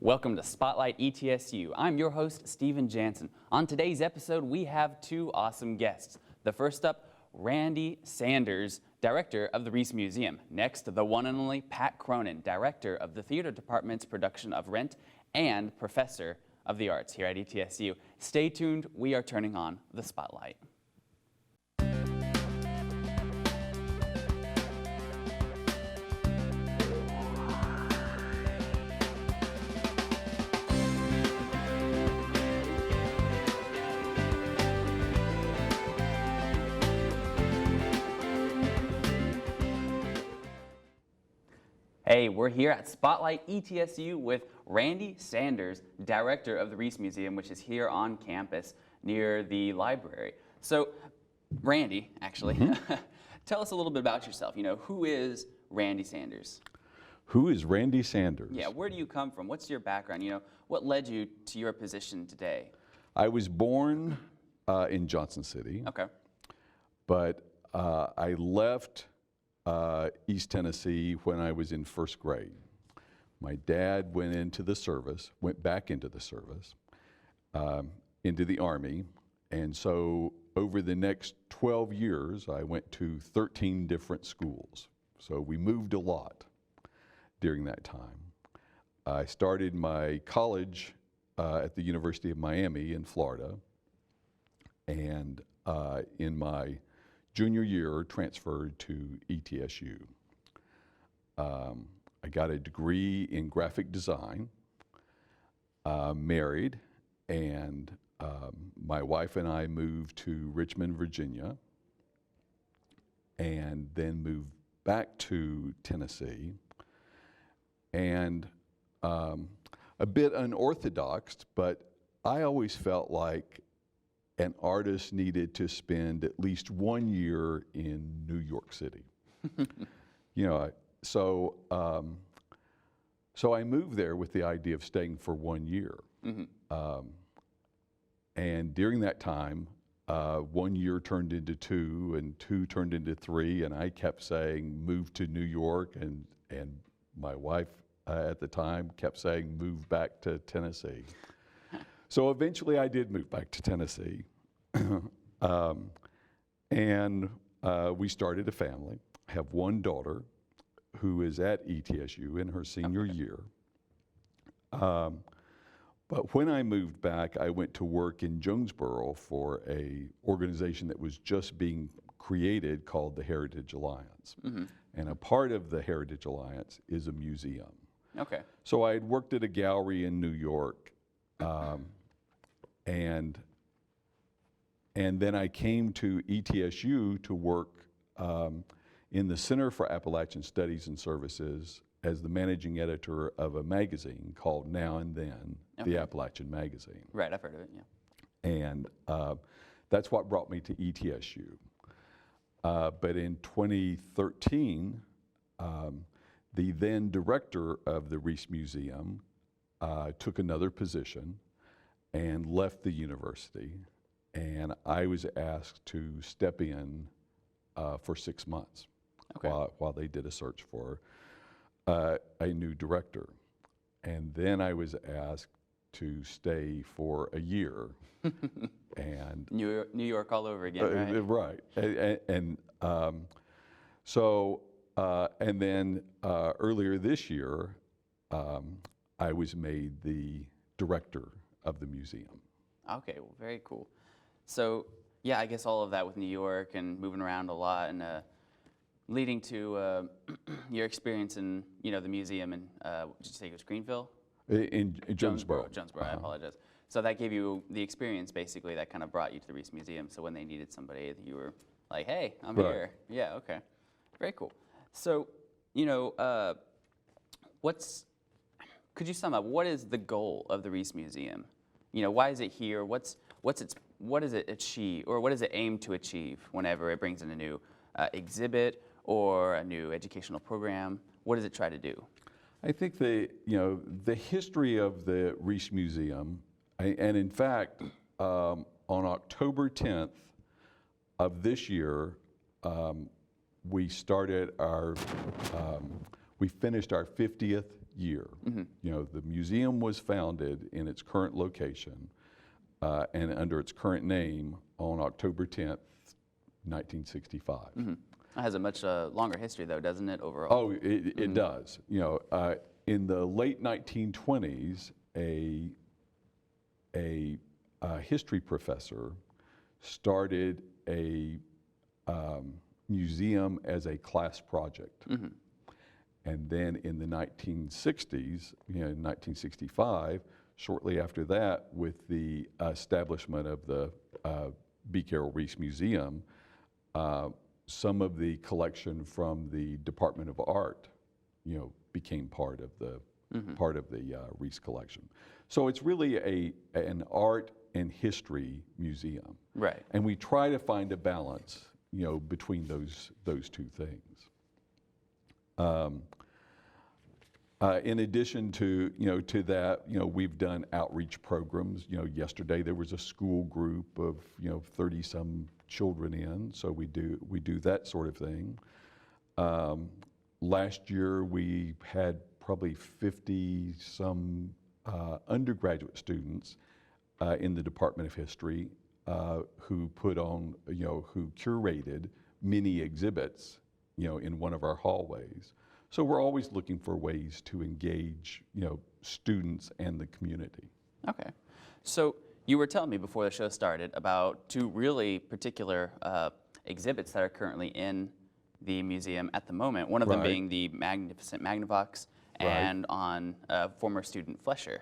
Welcome to Spotlight ETSU. I'm your host, Stephen Jansen. On today's episode, we have two awesome guests. The first up, Randy Sanders, director of the Reef Museum. Next, the one and only Pat Cronin, director of the theater department's production of Rent and professor of the arts here at ETSU. Stay tuned, we are turning on the spotlight. Hey, we're here at Spotlight ETSU with Randy Sanders, director of the Reef Museum, which is here on campus near the library. So, Randy, actually, tell us a little bit about yourself. You know, who is Randy Sanders? Who is Randy Sanders? Yeah, where do you come from? What's your background? You know, what led you to your position today? I was born in Johnson City. Okay. But I left East Tennessee when I was in first grade. My dad went back into the service, into the Army, and so over the next 12 years, I went to 13 different schools. So we moved a lot during that time. I started my college at the University of Miami in Florida, and in my junior year, transferred to ETSU. I got a degree in graphic design, married, and my wife and I moved to Richmond, Virginia, and then moved back to Tennessee. And a bit unorthodox, but I always felt like an artist needed to spend at least 1 year in New York City. You know, so I moved there with the idea of staying for 1 year. And during that time, 1 year turned into 2, and 2 turned into 3, and I kept saying, move to New York, and my wife at the time kept saying, move back to Tennessee. So eventually I did move back to Tennessee, and we started a family. I have one daughter who is at ETSU in her senior year. But when I moved back, I went to work in Jonesboro for an organization that was just being created called the Heritage Alliance. And a part of the Heritage Alliance is a museum. Okay. So I had worked at a gallery in New York, and then I came to ETSU to work in the Center for Appalachian Studies and Services as the managing editor of a magazine called Now and Then, the Appalachian Magazine. Right, I've heard of it, yeah. And that's what brought me to ETSU. But in 2013, the then director of the Reef Museum took another position and left the university, and I was asked to step in for 6 months while they did a search for a new director. And then I was asked to stay for a year. And New York all over again, right? Right. And then earlier this year, I was made the director of the museum. Okay, well, very cool. So, yeah, I guess all of that with New York and moving around a lot and leading to your experience in, you know, the museum in, did you say it was Greenville? In Jonesboro. Jonesboro, I apologize. So that gave you the experience, basically, that kind of brought you to the Reef Museum. So when they needed somebody, you were like, hey, I'm here. Yeah, okay. Very cool. So, you know, could you sum up, what is the goal of the Reef Museum? You know, why is it here? What does it achieve, or what does it aim to achieve whenever it brings in a new exhibit or a new educational program? What does it try to do? I think the history of the Reef Museum, and in fact, on October 10th of this year, we finished our 50th year. You know, the museum was founded in its current location and under its current name on October 10th, 1965. It has a much longer history, though, doesn't it, overall? Oh, it does. You know, in the late 1920s, a history professor started a museum as a class project. And then in the 1960s, you know, in 1965, shortly after that, with the establishment of the B. Carroll Reef Museum, some of the collection from the Department of Art, you know, became part of the Reece collection. So it's really an art and history museum. Right. And we try to find a balance, you know, between those two things. In addition to, you know, to that, you know, we've done outreach programs. You know, yesterday there was a school group of, you know, 30-some children in, so we do that sort of thing. Last year we had probably 50-some undergraduate students in the Department of History who put on, you know, who curated mini exhibits, you know, in one of our hallways. So we're always looking for ways to engage, you know, students and the community. Okay. So you were telling me before the show started about two really particular exhibits that are currently in the museum at the moment, one of them being the magnificent Magnavox and on former student Fletcher.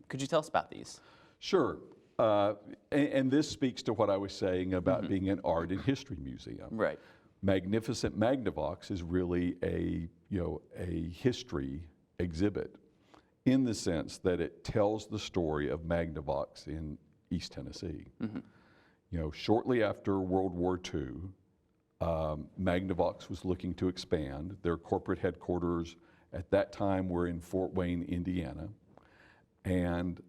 Could you tell us about these? Sure. And this speaks to what I was saying about being an art and history museum. Right. Magnificent Magnavox is really a history exhibit in the sense that it tells the story of Magnavox in East Tennessee. You know, shortly after World War II, Magnavox was looking to expand. Their corporate headquarters at that time were in Fort Wayne, Indiana, and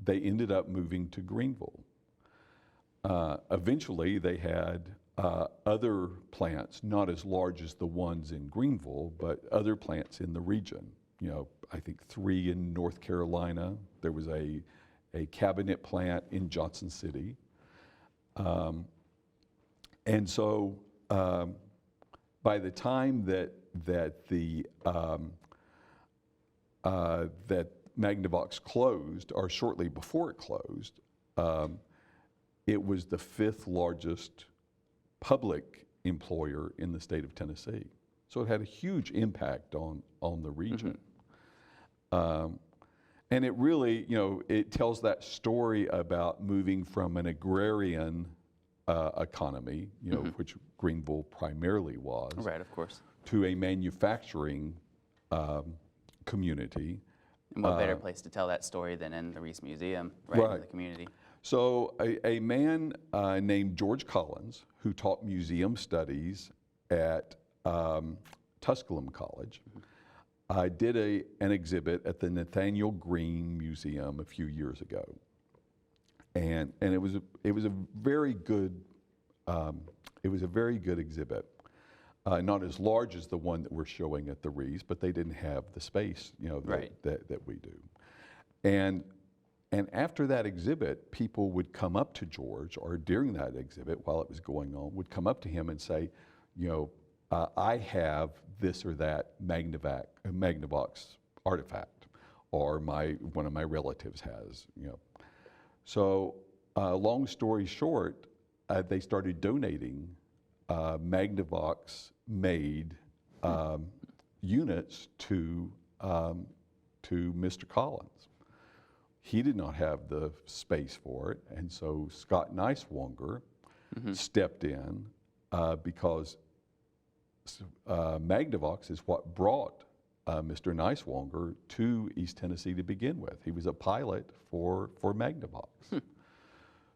they ended up moving to Greenville. Eventually, they had other plants, not as large as the ones in Greenville, but other plants in the region. You know, I think 3 in North Carolina. There was a cabinet plant in Jansen City. And so by the time that Magnavox closed, or shortly before it closed, it was the 5th largest public employer in the state of Tennessee. So it had a huge impact on the region. And it really, you know, it tells that story about moving from an agrarian economy, you know, which Greenville primarily was, Right, of course. to a manufacturing community. And what better place to tell that story than in the Reece Museum, right in the community? So a man named George Collins, who taught museum studies at Tusculum College, did an exhibit at the Nathaniel Green Museum a few years ago, and it was a very good exhibit. Not as large as the one that we're showing at the Reece, but they didn't have the space, you know, that we do. And after that exhibit, people would come up to George, or during that exhibit, while it was going on, would come up to him and say, you know, I have this or that Magnavox artifact, or one of my relatives has, you know. So long story short, they started donating Magnavox-made units to Mr. Collins. He did not have the space for it, and so Scott Niswonger stepped in because Magnavox is what brought Mr. Niswonger to East Tennessee to begin with. He was a pilot for Magnavox.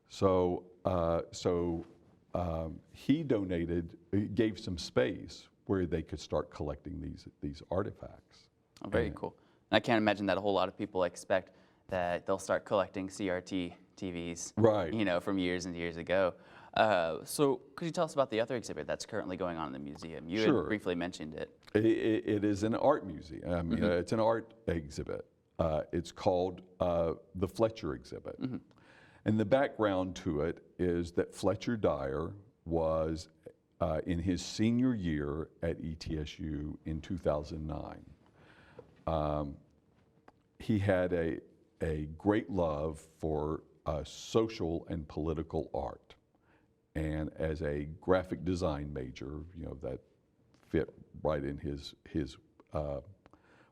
So he gave some space where they could start collecting these artifacts. Oh, very cool. I can't imagine that a whole lot of people expect that they'll start collecting CRT TVs, right, you know, from years and years ago. So could you tell us about the other exhibit that's currently going on in the museum? You Sure. had briefly mentioned it. It is an art museum. I mean, it's an art exhibit. It's called the Fletcher Exhibit. And the background to it is that Fletcher Dyer was in his senior year at ETSU in 2009. He had a great love for social and political art. And as a graphic design major, that fit right in his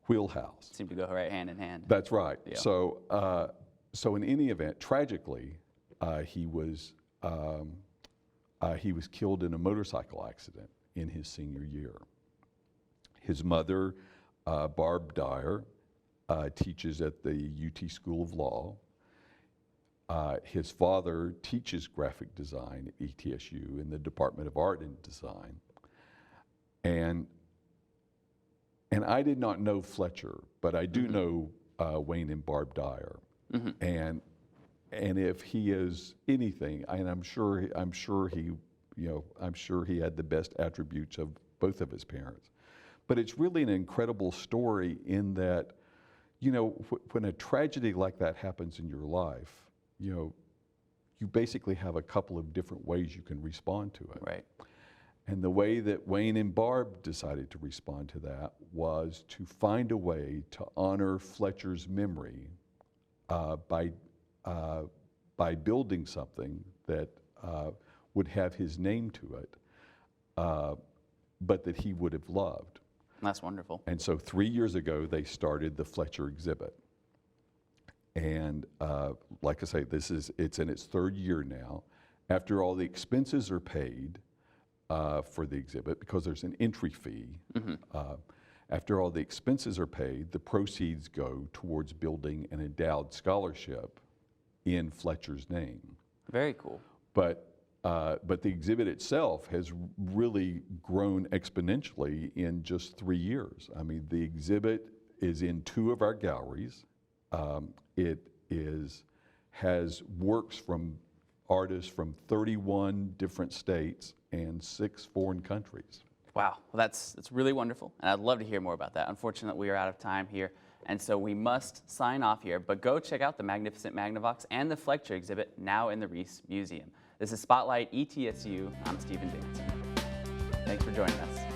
wheelhouse. Seemed to go right hand in hand. That's right. Yeah. So in any event, tragically, he was killed in a motorcycle accident in his senior year. His mother, Barb Dyer, teaches at the UT School of Law. His father teaches graphic design at ETSU in the Department of Art and Design. And I did not know Fletcher, but I do know Wayne and Barb Dyer. And if he is anything, and I'm sure he had the best attributes of both of his parents. But it's really an incredible story in that, when a tragedy like that happens in your life, you basically have a couple of different ways you can respond to it. Right. And the way that Wayne and Barb decided to respond to that was to find a way to honor Fletcher's memory by building something that would have his name to it, but that he would have loved. That's wonderful. And so 3 years ago, they started the Fletcher Exhibit. And like I say, it's in its third year now. After all the expenses are paid for the exhibit, because there's an entry fee, after all the expenses are paid, the proceeds go towards building an endowed scholarship in Fletcher's name. Very cool. But the exhibit itself has really grown exponentially in just 3 years. I mean, the exhibit is in 2 of our galleries. It has works from artists from 31 different states and 6 foreign countries. Wow, well, that's really wonderful, and I'd love to hear more about that. Unfortunately, we are out of time here, and so we must sign off here, but go check out the magnificent Magnavox and the Fletcher exhibit now in the Reece Museum. This is Spotlight ETSU. I'm Stephen Jansen. Thanks for joining us.